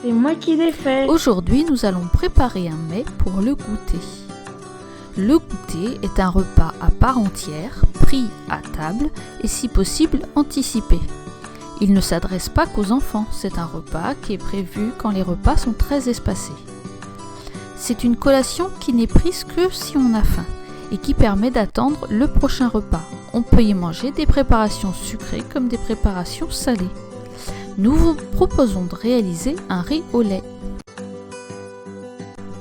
C'est moi qui l'ai fait. Aujourd'hui, nous allons préparer un mets pour le goûter. Le goûter est un repas à part entière, pris à table et si possible anticipé. Il ne s'adresse pas qu'aux enfants, c'est un repas qui est prévu quand les repas sont très espacés. C'est une collation qui n'est prise que si on a faim et qui permet d'attendre le prochain repas. On peut y manger des préparations sucrées comme des préparations salées. Nous vous proposons de réaliser un riz au lait.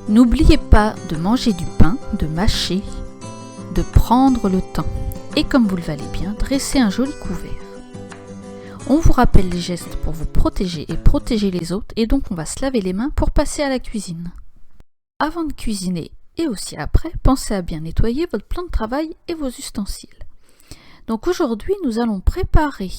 N'oubliez pas de manger du pain, de mâcher, de prendre le temps et comme vous le valez bien, dresser un joli couvert. On vous rappelle les gestes pour vous protéger et protéger les autres et donc on va se laver les mains pour passer à la cuisine. Avant de cuisiner et aussi après, pensez à bien nettoyer votre plan de travail et vos ustensiles. Donc aujourd'hui, nous allons préparer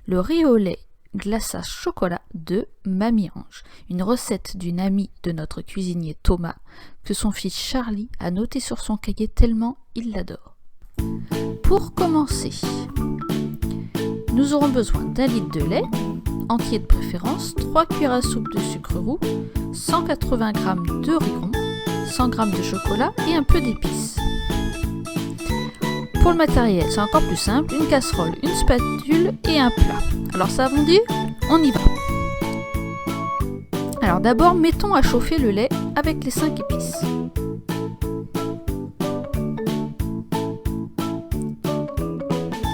le riz au lait glaçage chocolat de Mamie Ange, une recette d'une amie de notre cuisinier Thomas que son fils Charlie a noté sur son cahier tellement il l'adore. Pour commencer, nous aurons besoin d'un litre de lait, entier de préférence, 3 cuillères à soupe de sucre roux, 180 g de riz rond, 100 g de chocolat et un peu d'épices. Pour le matériel, c'est encore plus simple, une casserole, une spatule et un plat. Alors ça vous dit, on y va. Alors d'abord, mettons à chauffer le lait avec les 5 épices.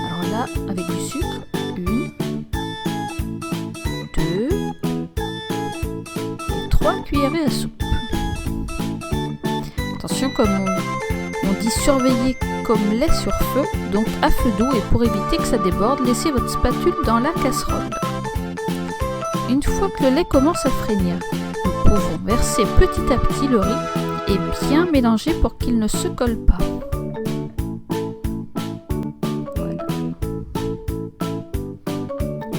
Alors là, avec du sucre, 1, 2 et 3 cuillerées à soupe. Attention, comme on dit surveiller comme lait sur feu, donc à feu doux et pour éviter que ça déborde, laissez votre spatule dans la casserole. Une fois que le lait commence à frémir, nous pouvons verser petit à petit le riz et bien mélanger pour qu'il ne se colle pas. Voilà.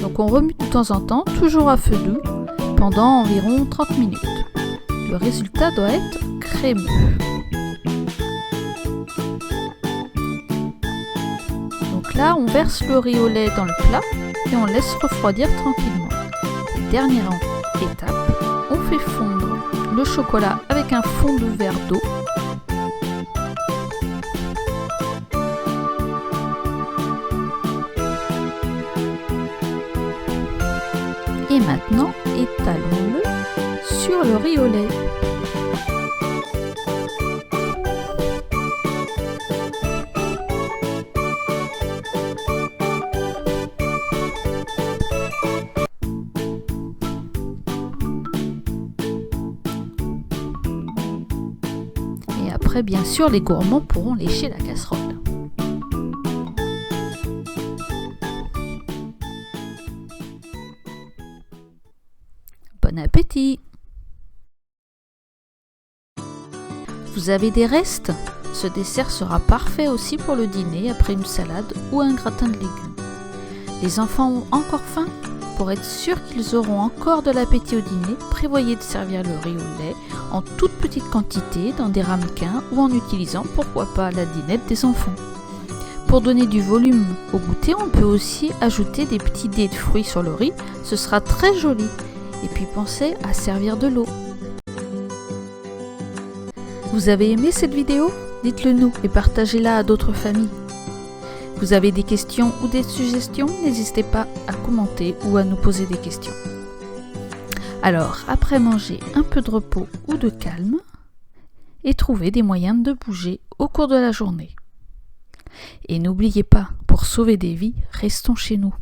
Donc on remue de temps en temps, toujours à feu doux, pendant environ 30 minutes. Le résultat doit être crémeux. Là, on verse le riz au lait dans le plat et on laisse refroidir tranquillement. Dernière étape, on fait fondre le chocolat avec un fond de verre d'eau. Et maintenant, étalons-le sur le riz au lait. Et après, bien sûr, les gourmands pourront lécher la casserole. Bon appétit! Vous avez des restes? Ce dessert sera parfait aussi pour le dîner après une salade ou un gratin de légumes. Les enfants ont encore faim? Pour être sûr qu'ils auront encore de l'appétit au dîner, prévoyez de servir le riz au lait en toute petite quantité dans des ramequins ou en utilisant pourquoi pas la dinette des enfants. Pour donner du volume au goûter, on peut aussi ajouter des petits dés de fruits sur le riz, ce sera très joli. Et puis pensez à servir de l'eau. Vous avez aimé cette vidéo? Dites-le nous et partagez-la à d'autres familles. Vous avez des questions ou des suggestions? N'hésitez pas à commenter ou à nous poser des questions. Alors, après manger, un peu de repos ou de calme et trouver des moyens de bouger au cours de la journée. Et n'oubliez pas, pour sauver des vies, restons chez nous.